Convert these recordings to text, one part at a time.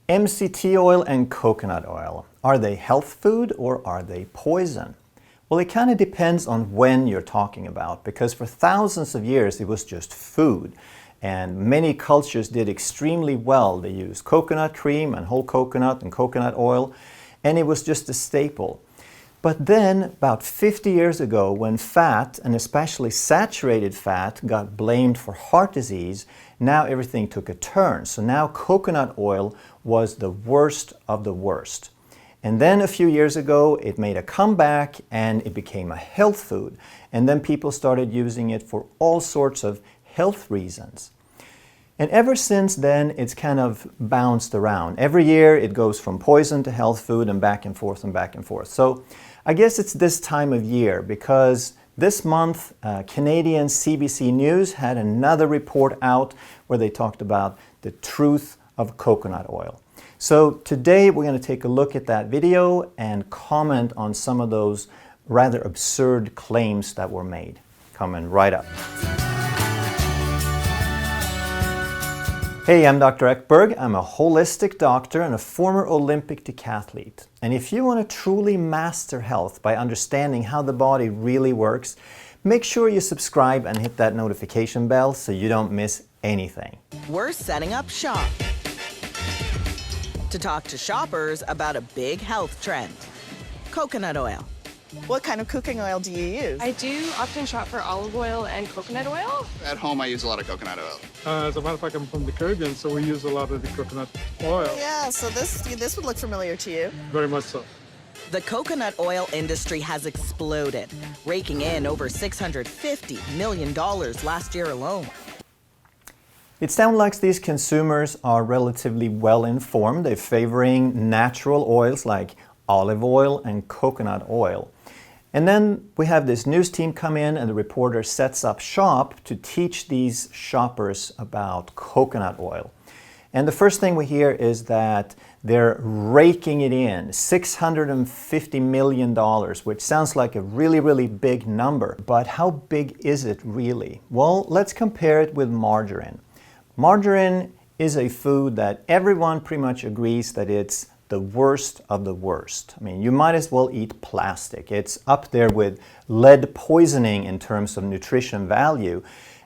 MCT oil and coconut oil, are they health food or are they poison? Well, it kind of depends on when you're talking about, because for thousands of years it was just food. And many cultures did extremely well. They used coconut cream and whole coconut and coconut oil, and it was just a staple. But then, about 50 years ago, when fat, and especially saturated fat, got blamed for heart disease, now everything took a turn. So now coconut oil was the worst of the worst. And then a few years ago, it made a comeback and it became a health food. And then people started using it for all sorts of health reasons. And ever since then, it's kind of bounced around. Every year, it goes from poison to health food and back and forth and back and forth. So I guess it's this time of year because this month, Canadian CBC News had another report out where they talked about the truth of coconut oil. So today we're going to take a look at that video and comment on some of those rather absurd claims that were made. Coming right up. Hey, I'm Dr. Ekberg. I'm a holistic doctor and a former Olympic decathlete. And if you want to truly master health by understanding how the body really works, make sure you subscribe and hit that notification bell so you don't miss anything. We're setting up shop to talk to shoppers about a big health trend, coconut oil. What kind of cooking oil do you use? I do often shop for olive oil and coconut oil. At home, I use a lot of coconut oil. As a matter of fact, I'm from the Caribbean, so we use a lot of the coconut oil. Yeah, so this would look familiar to you. Very much so. The coconut oil industry has exploded, raking in over $650 million last year alone. It sounds like these consumers are relatively well informed. They're favoring natural oils like olive oil and coconut oil. And then we have this news team come in and the reporter sets up shop to teach these shoppers about coconut oil. And the first thing we hear is that they're raking it in, $650 million, which sounds like a really, really big number. But how big is it really? Well, let's compare it with margarine. Margarine is a food that everyone pretty much agrees that it's the worst of the worst. I mean, you might as well eat plastic. It's up there with lead poisoning in terms of nutrition value.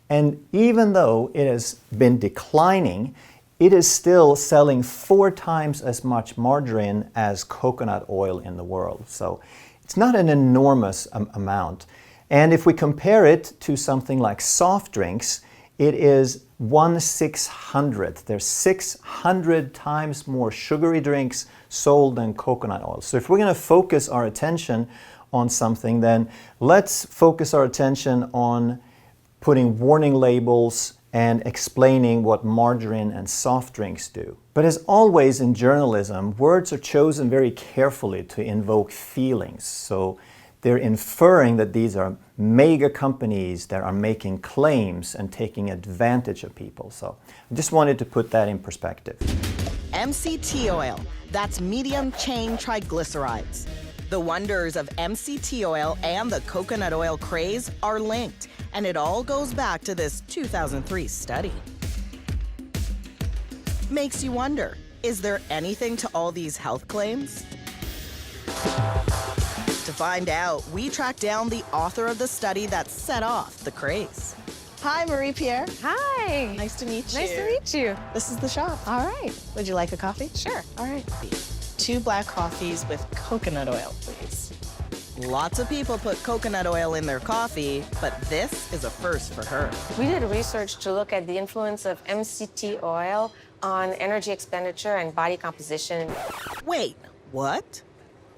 And even though it has been declining, it is still selling 4 times as much margarine as coconut oil in the world. So it's not an enormous amount. And if we compare it to something like soft drinks, it is 1/600th. There's 600 times more sugary drinks sold than coconut oil. So if we're going to focus our attention on something, then let's focus our attention on putting warning labels and explaining what margarine and soft drinks do. But as always in journalism, words are chosen very carefully to invoke feelings. So they're inferring that these are mega companies that are making claims and taking advantage of people. So I just wanted to put that in perspective. MCT oil, that's medium chain triglycerides. The wonders of MCT oil and the coconut oil craze are linked, and it all goes back to this 2003 study. Makes you wonder, is there anything to all these health claims? To find out, we tracked down the author of the study that set off the craze. Hi, Marie-Pierre. Hi. Nice to meet you. Nice to meet you. This is the shop. All right. Would you like a coffee? Sure. All right. 2 black coffees with coconut oil, please. Lots of people put coconut oil in their coffee, but this is a first for her. We did research to look at the influence of MCT oil on energy expenditure and body composition. Wait, what?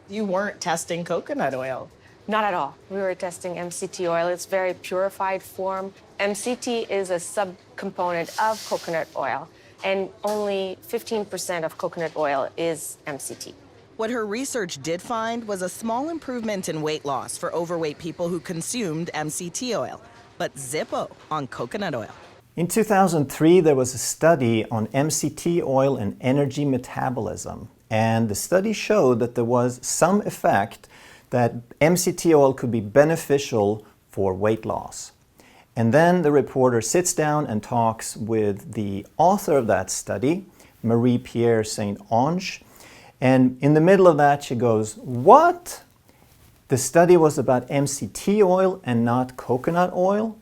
You weren't testing coconut oil. Not at all. We were testing MCT oil. It's very purified form. MCT is a subcomponent of coconut oil, and only 15% of coconut oil is MCT. What her research did find was a small improvement in weight loss for overweight people who consumed MCT oil, but zippo on coconut oil. In 2003, there was a study on MCT oil and energy metabolism. And the study showed that there was some effect that MCT oil could be beneficial for weight loss. And then the reporter sits down and talks with the author of that study, Marie-Pierre Saint-Onge. And in the middle of that, she goes, "What? The study was about MCT oil and not coconut oil?"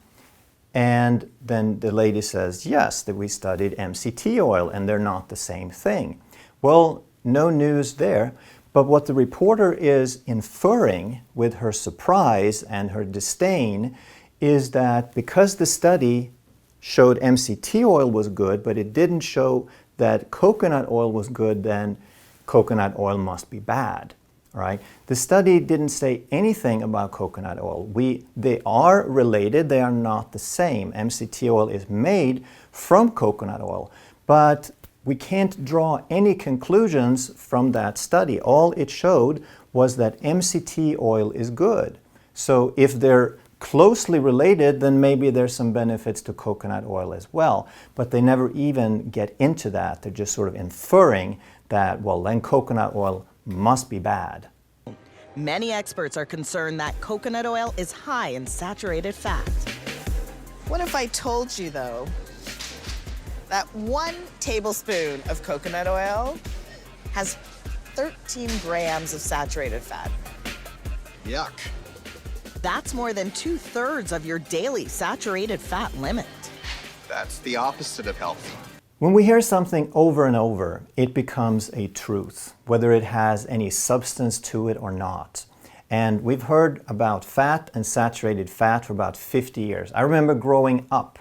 And then the lady says, "Yes, that we studied MCT oil and they're not the same thing." Well, no news there. But what the reporter is inferring with her surprise and her disdain is that because the study showed MCT oil was good, but it didn't show that coconut oil was good, then coconut oil must be bad, right? The study didn't say anything about coconut oil. They are related, they are not the same. MCT oil is made from coconut oil, but we can't draw any conclusions from that study. All it showed was that MCT oil is good. So if they're closely related, then maybe there's some benefits to coconut oil as well. But they never even get into that. They're just sort of inferring that, well, then coconut oil must be bad. Many experts are concerned that coconut oil is high in saturated fat. What if I told you, though, that 1 tablespoon of coconut oil has 13 grams of saturated fat? Yuck. That's more than 2/3 of your daily saturated fat limit. That's the opposite of healthy. When we hear something over and over, it becomes a truth, whether it has any substance to it or not. And we've heard about fat and saturated fat for about 50 years. I remember growing up,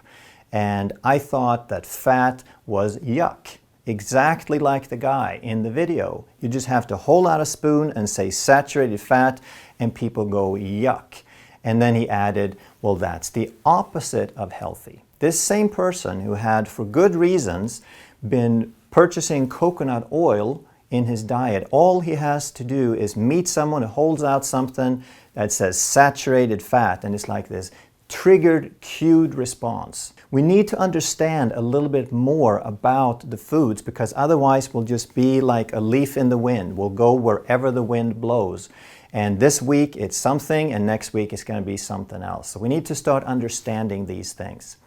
and I thought that fat was yuck, exactly like the guy in the video. You just have to hold out a spoon and say saturated fat, and people go yuck. And then he added, well, that's the opposite of healthy. This same person who had, for good reasons, been purchasing coconut oil in his diet, all he has to do is meet someone who holds out something that says saturated fat, and it's like this triggered, cued response. We need to understand a little bit more about the foods, because otherwise we'll just be like a leaf in the wind. We'll go wherever the wind blows. And this week it's something, and next week it's going to be something else. So we need to start understanding these things.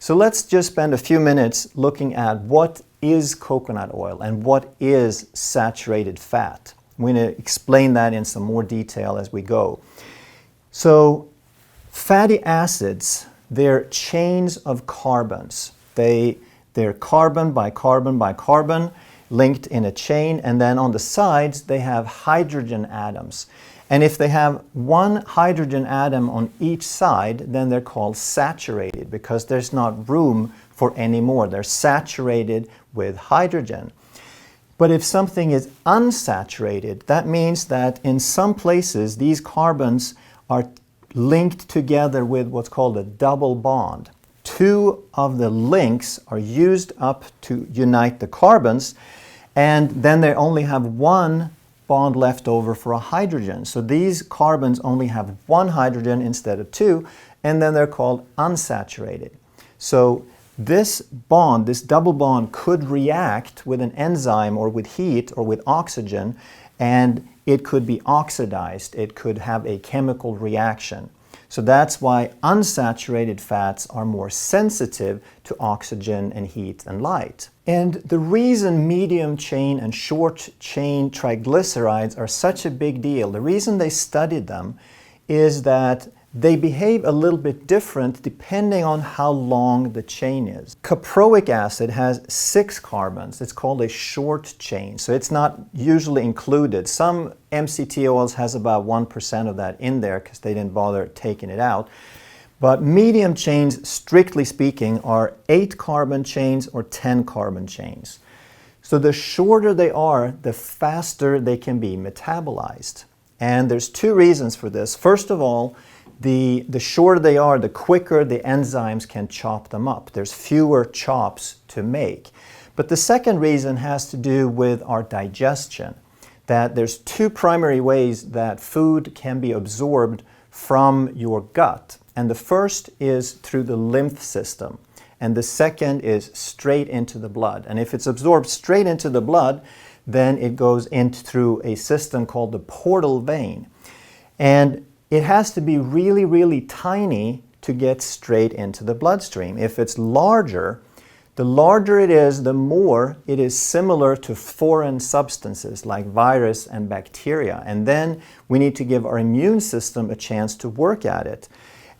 So let's just spend a few minutes looking at what is coconut oil and what is saturated fat. I'm going to explain that in some more detail as we go. So fatty acids, they're chains of carbons. They're carbon by carbon by carbon linked in a chain, and then on the sides they have hydrogen atoms. And if they have one hydrogen atom on each side, then they're called saturated, because there's not room for any more. They're saturated with hydrogen. But if something is unsaturated, that means that in some places these carbons are linked together with what's called a double bond. 2 of the links are used up to unite the carbons, and then they only have 1 bond left over for a hydrogen. So these carbons only have 1 hydrogen instead of 2, and then they're called unsaturated. So this bond, this double bond, could react with an enzyme or with heat or with oxygen, and it could be oxidized. It could have a chemical reaction. So that's why unsaturated fats are more sensitive to oxygen and heat and light. And the reason medium chain and short chain triglycerides are such a big deal, the reason they studied them is that they behave a little bit different depending on how long the chain is. Caproic acid has 6 carbons. It's called a short chain, so it's not usually included. Some MCT oils has about 1% of that in there because they didn't bother taking it out. But medium chains, strictly speaking, are 8 carbon chains or 10 carbon chains. So the shorter they are, the faster they can be metabolized. And there's 2 reasons for this. First of all, the shorter they are, the quicker the enzymes can chop them up. There's fewer chops to make. But the second reason has to do with our digestion, that there's 2 primary ways that food can be absorbed from your gut. And the first is through the lymph system, and the second is straight into the blood. And if it's absorbed straight into the blood, then it goes in through a system called the portal vein. And it has to be really, really tiny to get straight into the bloodstream. If it's larger, The larger it is, the more it is similar to foreign substances like virus and bacteria. And then we need to give our immune system a chance to work at it.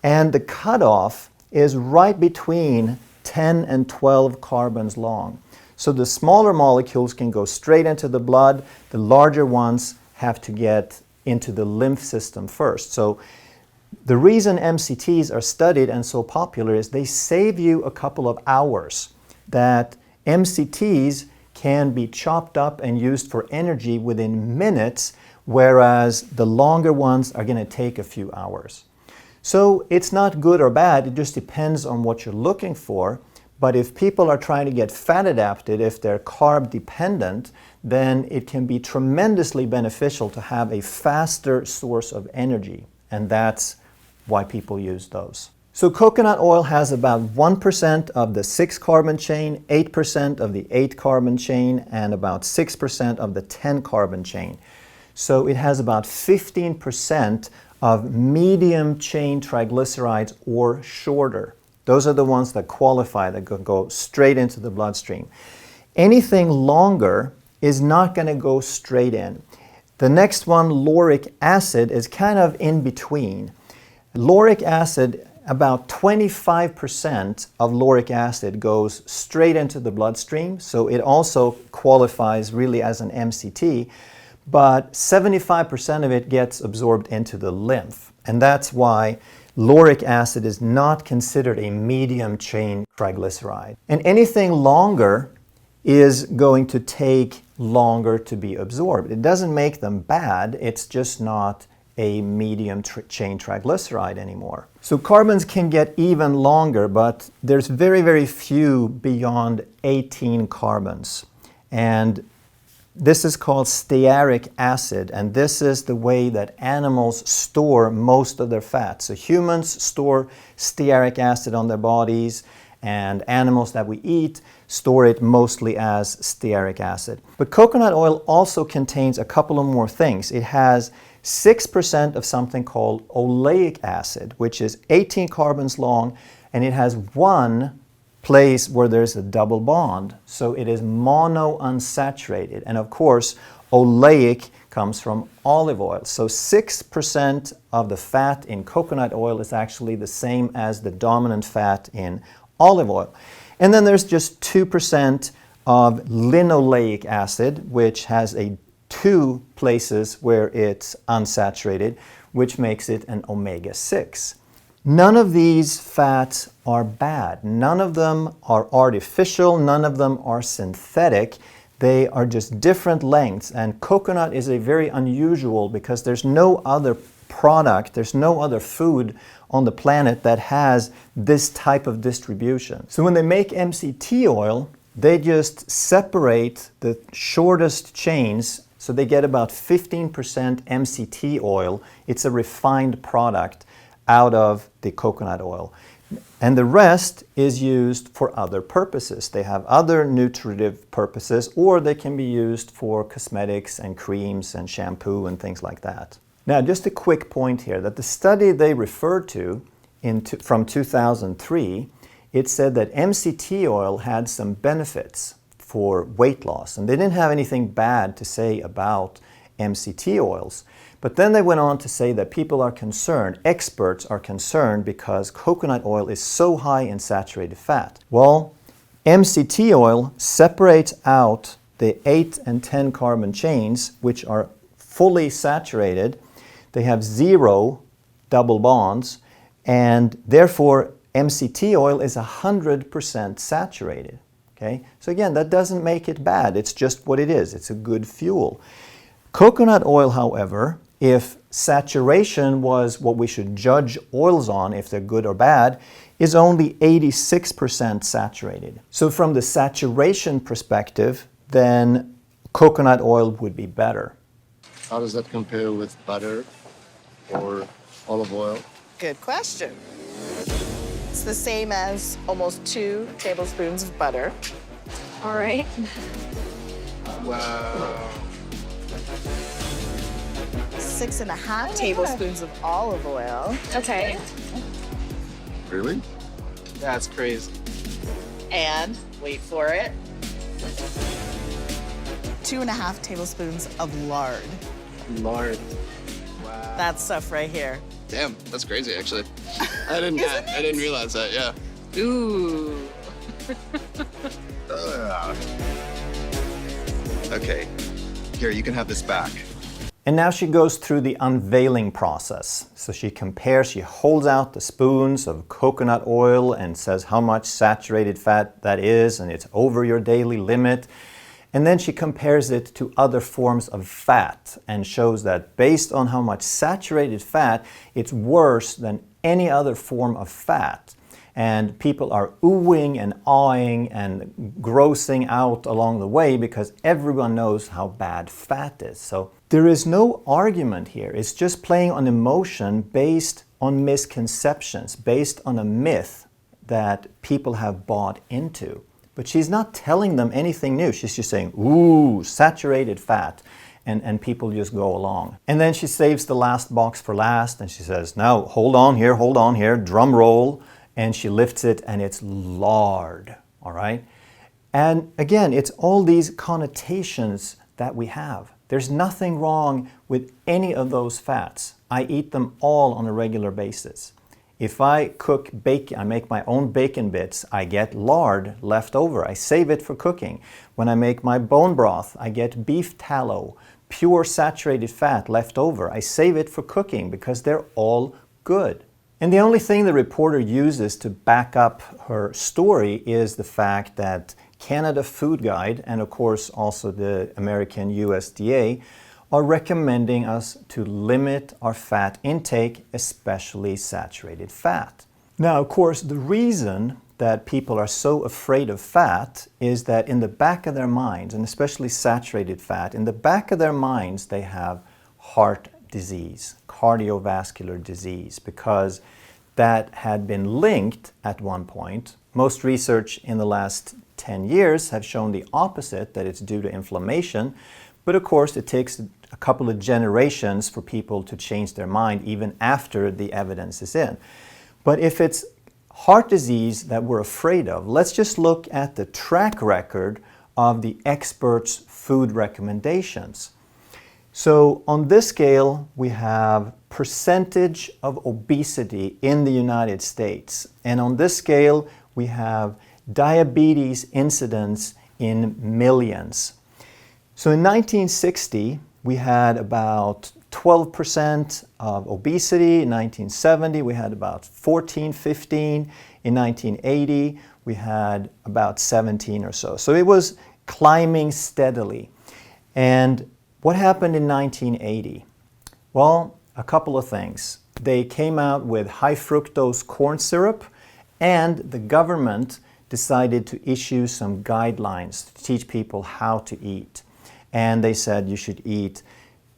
And the cutoff is right between 10 and 12 carbons long. So the smaller molecules can go straight into the blood. The larger ones have to get into the lymph system first. So the reason MCTs are studied and so popular is they save you a couple of hours. That MCTs can be chopped up and used for energy within minutes, whereas the longer ones are going to take a few hours. So it's not good or bad, it just depends on what you're looking for. But if people are trying to get fat adapted, if they're carb dependent, then it can be tremendously beneficial to have a faster source of energy. And that's why people use those. So coconut oil has about 1% of the 6-carbon chain, 8% of the 8-carbon chain, and about 6% of the 10-carbon chain. So it has about 15% of medium chain triglycerides or shorter. Those are the ones that qualify, that go straight into the bloodstream. Anything longer is not going to go straight in. The next one, lauric acid, is kind of in between. Lauric acid, about 25% of lauric acid goes straight into the bloodstream, so it also qualifies really as an MCT, but 75% of it gets absorbed into the lymph. And that's why lauric acid is not considered a medium chain triglyceride. And anything longer is going to take longer to be absorbed. It doesn't make them bad, it's just not a medium chain triglyceride anymore. So carbons can get even longer, but there's very, very few beyond 18 carbons. And this is called stearic acid, and this is the way that animals store most of their fat. So humans store stearic acid on their bodies, and animals that we eat store it mostly as stearic acid. But coconut oil also contains a couple of more things. It has 6% of something called oleic acid, which is 18 carbons long, and it has one place where there's a double bond. So it is monounsaturated. And of course, oleic comes from olive oil. So 6% of the fat in coconut oil is actually the same as the dominant fat in olive oil. And then there's just 2% of linoleic acid, which has 2 places where it's unsaturated, which makes it an omega-6. None of these fats are bad. None of them are artificial. None of them are synthetic. They are just different lengths. And coconut is a very unusual because there's no other product, there's no other food on the planet that has this type of distribution. So when they make MCT oil, they just separate the shortest chains, so they get about 15% MCT oil. It's a refined product out of the coconut oil. And the rest is used for other purposes. They have other nutritive purposes, or they can be used for cosmetics and creams and shampoo and things like that. Now, just a quick point here, that the study they referred to from 2003, it said that MCT oil had some benefits for weight loss, and they didn't have anything bad to say about MCT oils. But then they went on to say that people are concerned, experts are concerned, because coconut oil is so high in saturated fat. Well, MCT oil separates out the 8 and 10 carbon chains, which are fully saturated. They have 0 double bonds, and therefore MCT oil is 100% saturated. Okay? So again, that doesn't make it bad. It's just what it is. It's a good fuel. Coconut oil, however, if saturation was what we should judge oils on, if they're good or bad, is only 86% saturated. So from the saturation perspective, then coconut oil would be better. How does that compare with butter or olive oil? Good question. It's the same as almost 2 tablespoons of butter. All right. Wow. 6.5 tablespoons of olive oil. Okay. Really? That's crazy. And wait for it. 2.5 tablespoons of lard. Lard. That stuff right here. Damn, that's crazy, actually. I didn't realize that, yeah. Ooh. Okay, here, you can have this back. And now she goes through the unveiling process. So she compares, she holds out the spoons of coconut oil and says how much saturated fat that is, and it's over your daily limit. And then she compares it to other forms of fat and shows that based on how much saturated fat, it's worse than any other form of fat. And people are oohing and awing and grossing out along the way because everyone knows how bad fat is. So there is no argument here. It's just playing on emotion based on misconceptions, based on a myth that people have bought into. But she's not telling them anything new. She's just saying, ooh, saturated fat. And people just go along. And then she saves the last box for last and she says, now hold on here, drum roll. And she lifts it and it's lard, all right? And again, it's all these connotations that we have. There's nothing wrong with any of those fats. I eat them all on a regular basis. If I cook bacon, I make my own bacon bits, I get lard left over. I save it for cooking. When I make my bone broth, I get beef tallow, pure saturated fat left over. I save it for cooking because they're all good. And the only thing the reporter uses to back up her story is the fact that Canada Food Guide and of course also the American USDA are recommending us to limit our fat intake, especially saturated fat. Now, of course, the reason that people are so afraid of fat is that in the back of their minds, and especially saturated fat, in the back of their minds they have heart disease, cardiovascular disease, because that had been linked at one point. Most research in the last 10 years have shown the opposite, that it's due to inflammation. But of course, it takes a couple of generations for people to change their mind even after the evidence is in. But if it's heart disease that we're afraid of, let's just look at the track record of the experts' food recommendations. So on this scale, we have percentage of obesity in the United States. And on this scale, we have diabetes incidence in millions. So in 1960, we had about 12% of obesity. In 1970, we had about 14, 15. In 1980, we had about 17 or so. So it was climbing steadily. And what happened in 1980? Well, a couple of things. They came out with high fructose corn syrup, and the government decided to issue some guidelines to teach people how to eat. And they said you should eat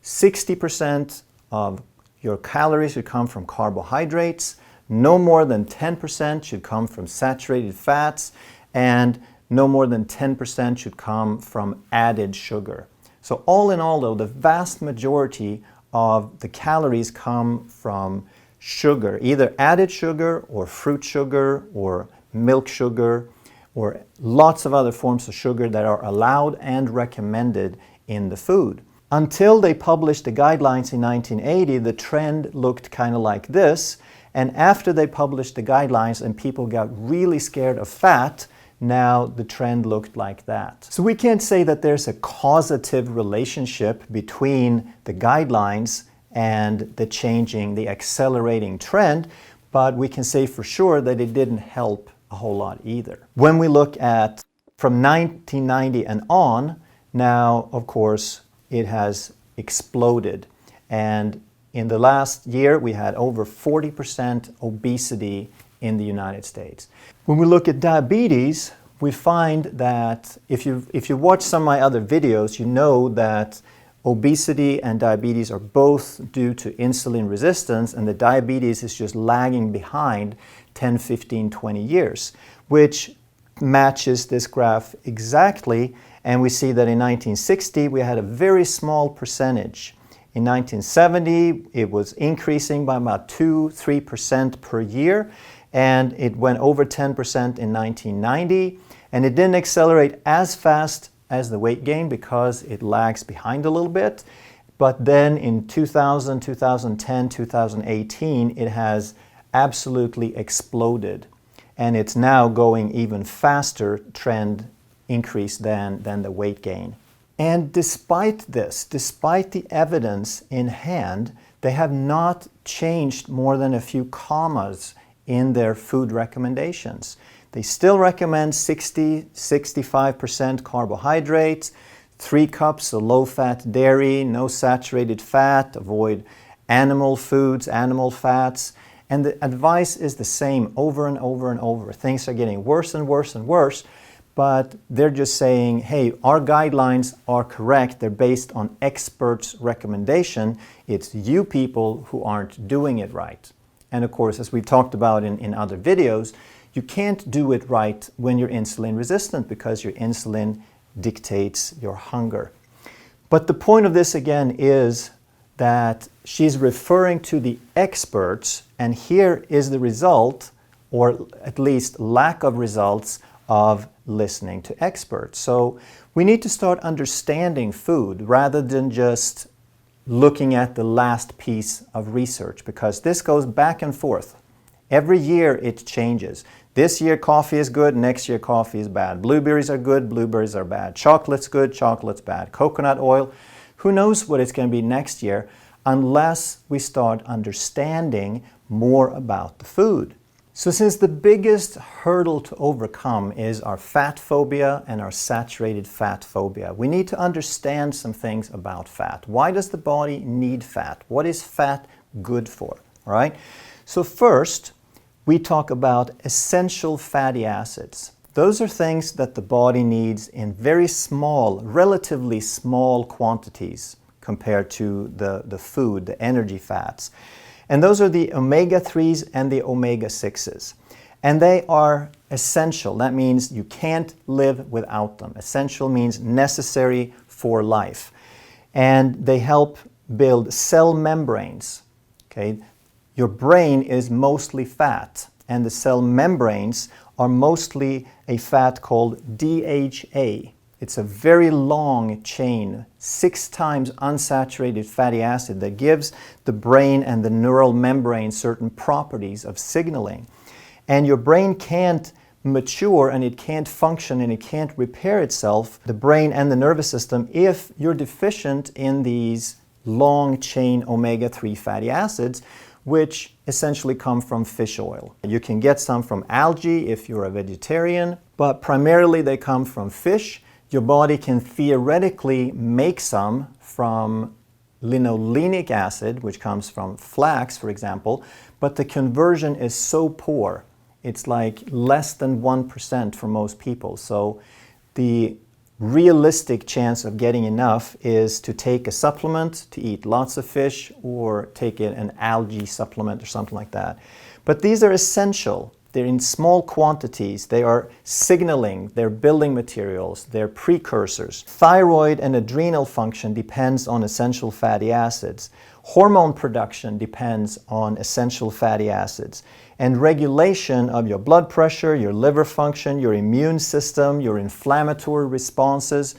60% of your calories should come from carbohydrates, no more than 10% should come from saturated fats, and no more than 10% should come from added sugar. So all in all, though, the vast majority of the calories come from sugar, either added sugar or fruit sugar or milk sugar or lots of other forms of sugar that are allowed and recommended in the food. Until they published the guidelines in 1980, the trend looked kind of like this. And after they published the guidelines and people got really scared of fat, now the trend looked like that. So we can't say that there's a causative relationship between the guidelines and the accelerating trend, but we can say for sure that it didn't help a whole lot either. When we look at from 1990 and on, now of course it has exploded. And in the last year we had over 40% obesity in the United States. When we look at diabetes, we find that if you watch some of my other videos, you know that obesity and diabetes are both due to insulin resistance, and the diabetes is just lagging behind 10, 15, 20 years, which matches this graph exactly. And we see that in 1960, we had a very small percentage. In 1970, it was increasing by about 2-3% per year. and it went over 10% in 1990, and it didn't accelerate as fast as the weight gain because it lags behind a little bit. But then in 2000, 2010, 2018, it has absolutely exploded. And it's now going even faster trend increase than the weight gain. And despite this, despite the evidence in hand, they have not changed more than a few commas in their food recommendations. They still recommend 60-65% carbohydrates, 3 cups of low-fat dairy, no saturated fat, avoid animal foods, animal fats. And the advice is the same over and over and over. Things are getting worse and worse and worse, but they're just saying, hey, our guidelines are correct. They're based on experts' recommendation. It's you people who aren't doing it right. And of course, as we've talked about in other videos, you can't do it right when you're insulin resistant because your insulin dictates your hunger. But the point of this again is that she's referring to the experts, and here is the result, or at least lack of results, of listening to experts. So we need to start understanding food rather than just looking at the last piece of research, because this goes back and forth. Every year it changes. This year coffee is good, next year coffee is bad. Blueberries are good, blueberries are bad. Chocolate's good, chocolate's bad. Coconut oil, who knows what it's going to be next year unless we start understanding more about the food. So since the biggest hurdle to overcome is our fat phobia and our saturated fat phobia, we need to understand some things about fat. Why does the body need fat? What is fat good for? All right? So first, we talk about essential fatty acids. Those are things that the body needs in very small, relatively small quantities compared to the food, the energy fats. And those are the omega-3s and the omega-6s. And they are essential. That means you can't live without them. Essential means necessary for life. And they help build cell membranes. Okay? Your brain is mostly fat, and the cell membranes are mostly a fat called DHA. It's a very long chain, 6 times unsaturated fatty acid that gives the brain and the neural membrane certain properties of signaling. And your brain can't mature, and it can't function, and it can't repair itself, the brain and the nervous system, if you're deficient in these long chain omega-3 fatty acids, which essentially come from fish oil. You can get some from algae if you're a vegetarian, but primarily they come from fish. Your body can theoretically make some from linolenic acid, which comes from flax, for example, but the conversion is so poor. It's like less than 1% for most people. So the realistic chance of getting enough is to take a supplement, to eat lots of fish, or take an algae supplement or something like that. But these are essential. They're in small quantities. They are signaling, they're building materials, they're precursors. Thyroid and adrenal function depends on essential fatty acids. Hormone production depends on essential fatty acids. And regulation of your blood pressure, your liver function, your immune system, your inflammatory responses,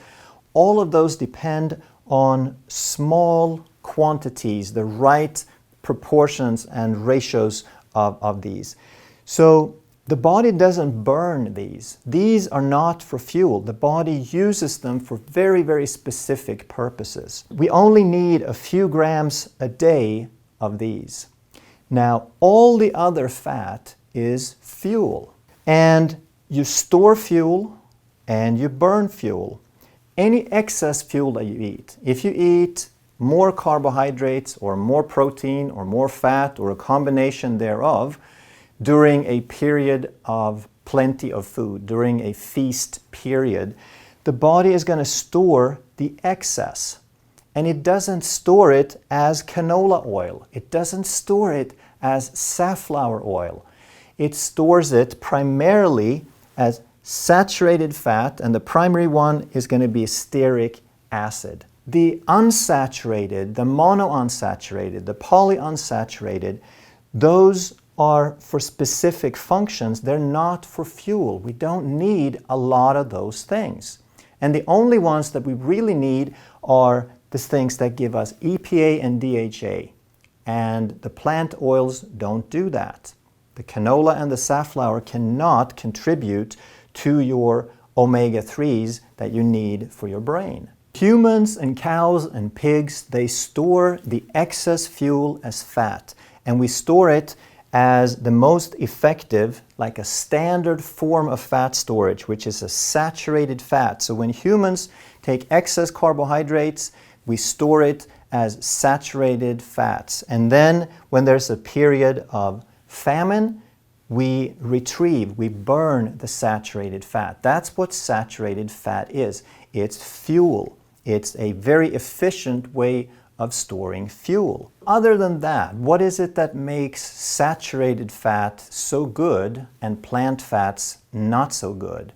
all of those depend on small quantities, the right proportions and ratios of these. So the body doesn't burn these. These are not for fuel. The body uses them for very, very specific purposes. We only need a few grams a day of these. Now, all the other fat is fuel. And you store fuel and you burn fuel. Any excess fuel that you eat, if you eat more carbohydrates or more protein or more fat or a combination thereof, during a period of plenty of food, during a feast period, the body is going to store the excess. And it doesn't store it as canola oil. It doesn't store it as safflower oil. It stores it primarily as saturated fat, and the primary one is going to be stearic acid. The unsaturated, the monounsaturated, the polyunsaturated, those are for specific functions. They're not for fuel. We don't need a lot of those things. And the only ones that we really need are the things that give us EPA and DHA. And the plant oils don't do that. The canola and the safflower cannot contribute to your omega-3s that you need for your brain. Humans and cows and pigs, they store the excess fuel as fat. And we store it as the most effective, like a standard form of fat storage, which is a saturated fat. So when humans take excess carbohydrates, we store it as saturated fats. And then when there's a period of famine, we retrieve, we burn the saturated fat. That's what saturated fat is. It's fuel. It's a very efficient way of storing fuel. Other than that, what is it that makes saturated fat so good and plant fats not so good?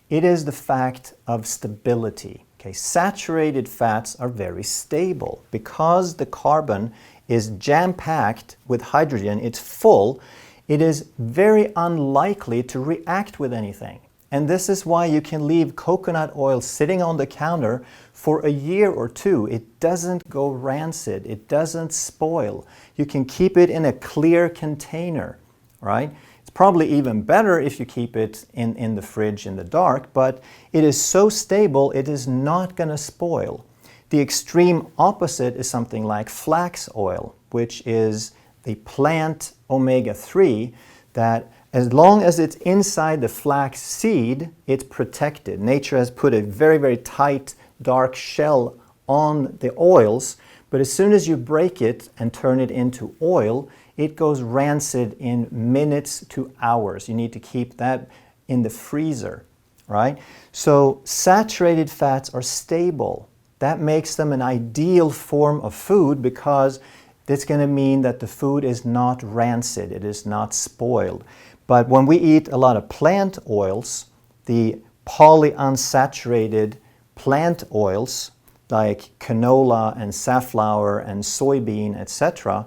It is the fact of stability. Okay, saturated fats are very stable because the carbon is jam-packed with hydrogen, it's full, it is very unlikely to react with anything. And this is why you can leave coconut oil sitting on the counter for a year or two. It doesn't go rancid, it doesn't spoil. You can keep it in a clear container, right? It's probably even better if you keep it in the fridge in the dark, but it is so stable it is not going to spoil. The extreme opposite is something like flax oil, which is the plant omega-3 that as long as it's inside the flax seed, it's protected. Nature has put a very, very tight, dark shell on the oils, but as soon as you break it and turn it into oil, it goes rancid in minutes to hours. You need to keep that in the freezer, right? So saturated fats are stable. That makes them an ideal form of food because it's going to mean that the food is not rancid, it is not spoiled. But when we eat a lot of plant oils, the polyunsaturated plant oils like canola and safflower and soybean, etc.,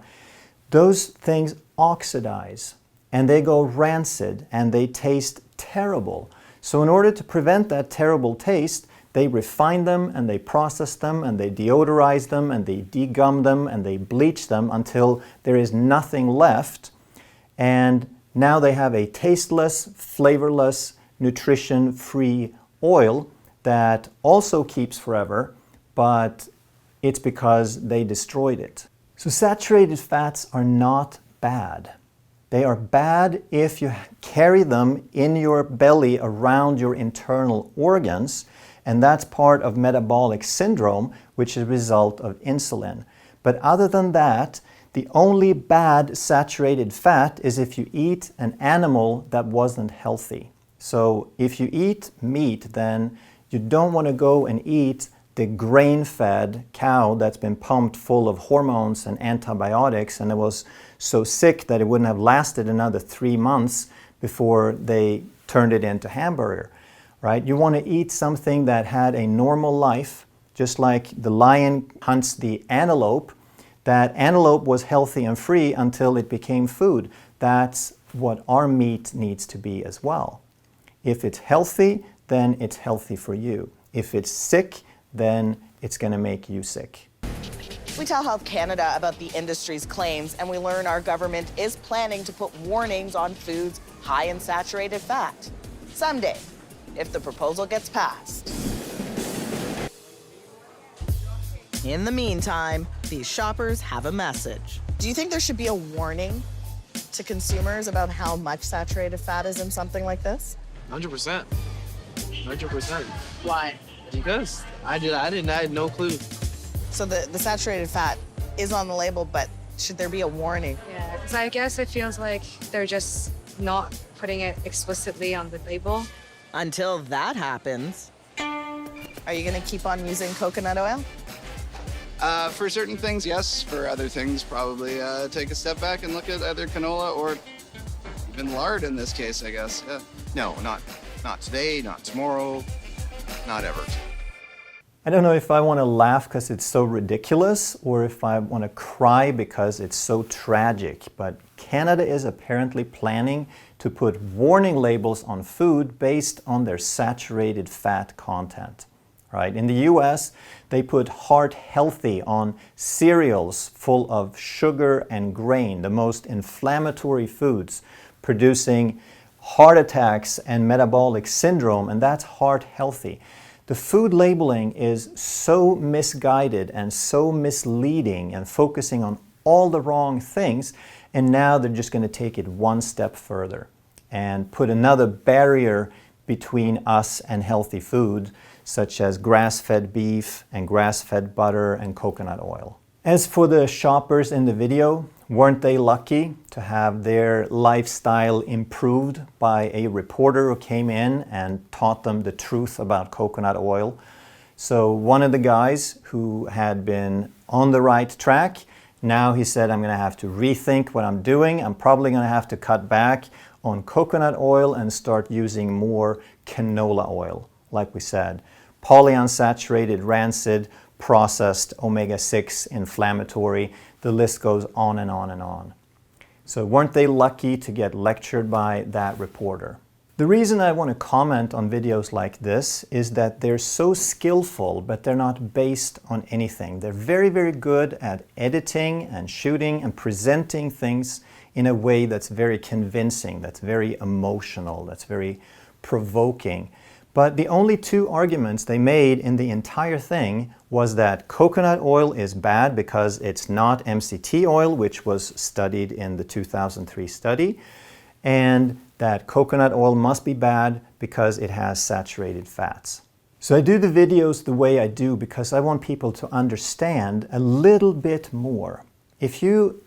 those things oxidize and they go rancid and they taste terrible. So in order to prevent that terrible taste, they refine them and they process them and they deodorize them and they degum them and they bleach them until there is nothing left. And now they have a tasteless, flavorless, nutrition-free oil that also keeps forever, but it's because they destroyed it. So saturated fats are not bad. They are bad if you carry them in your belly around your internal organs, and that's part of metabolic syndrome, which is a result of insulin. But other than that, the only bad saturated fat is if you eat an animal that wasn't healthy. So if you eat meat, then you don't want to go and eat the grain-fed cow that's been pumped full of hormones and antibiotics, and it was so sick that it wouldn't have lasted another 3 months before they turned it into hamburger, right? You want to eat something that had a normal life, just like the lion hunts the antelope. That antelope was healthy and free until it became food. That's what our meat needs to be as well. If it's healthy, then it's healthy for you. If it's sick, then it's going to make you sick. We tell Health Canada about the industry's claims, and we learn our government is planning to put warnings on foods high in saturated fat. Someday, if the proposal gets passed. In the meantime, these shoppers have a message. Do you think there should be a warning to consumers about how much saturated fat is in something like this? 100%. 100%. Why? Because I had no clue. So the saturated fat is on the label, but should there be a warning? Yeah, because I guess it feels like they're just not putting it explicitly on the label. Until that happens, are you gonna keep on using coconut oil? For certain things, yes. For other things, probably take a step back and look at either canola or even lard in this case, I guess. Yeah. No, not today, not tomorrow, not ever. I don't know if I want to laugh because it's so ridiculous or if I want to cry because it's so tragic, but Canada is apparently planning to put warning labels on food based on their saturated fat content. Right? In the US, they put heart healthy on cereals full of sugar and grain, the most inflammatory foods, producing heart attacks and metabolic syndrome, and that's heart healthy. The food labeling is so misguided and so misleading and focusing on all the wrong things, and now they're just going to take it one step further and put another barrier between us and healthy food, such as grass-fed beef and grass-fed butter and coconut oil. As for the shoppers in the video, weren't they lucky to have their lifestyle improved by a reporter who came in and taught them the truth about coconut oil? So one of the guys who had been on the right track, now he said, I'm going to have to rethink what I'm doing. I'm probably going to have to cut back on coconut oil and start using more canola oil, like we said. Polyunsaturated, rancid, processed, omega-6, inflammatory. The list goes on and on and on. So weren't they lucky to get lectured by that reporter? The reason I want to comment on videos like this is that they're so skillful, but they're not based on anything. They're very, very good at editing and shooting and presenting things in a way that's very convincing, that's very emotional, that's very provoking. But the only two arguments they made in the entire thing was that coconut oil is bad because it's not MCT oil, which was studied in the 2003 study, and that coconut oil must be bad because it has saturated fats. So I do the videos the way I do because I want people to understand a little bit more. If you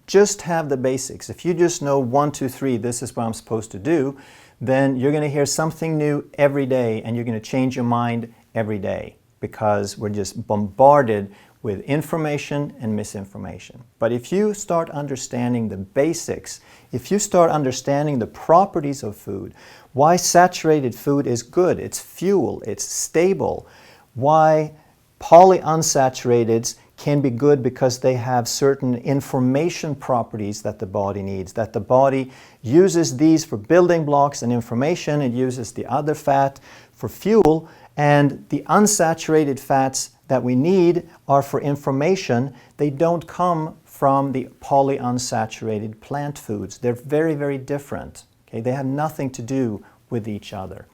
just have the basics, if you just know 1, 2, 3, this is what I'm supposed to do, then you're going to hear something new every day and you're going to change your mind every day because we're just bombarded with information and misinformation. But if you start understanding the basics, if you start understanding the properties of food, why saturated food is good, it's fuel, it's stable, why polyunsaturated can be good because they have certain information properties that the body needs, that the body uses these for building blocks and information, it uses the other fat for fuel, and the unsaturated fats that we need are for information. They don't come from the polyunsaturated plant foods. They're very, very different. Okay? They have nothing to do with each other.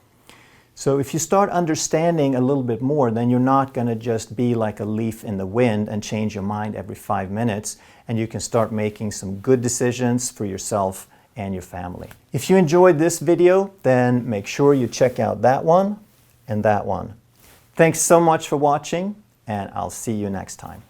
So if you start understanding a little bit more, then you're not going to just be like a leaf in the wind and change your mind every 5 minutes, and you can start making some good decisions for yourself and your family. If you enjoyed this video, then make sure you check out that one and that one. Thanks so much for watching, and I'll see you next time.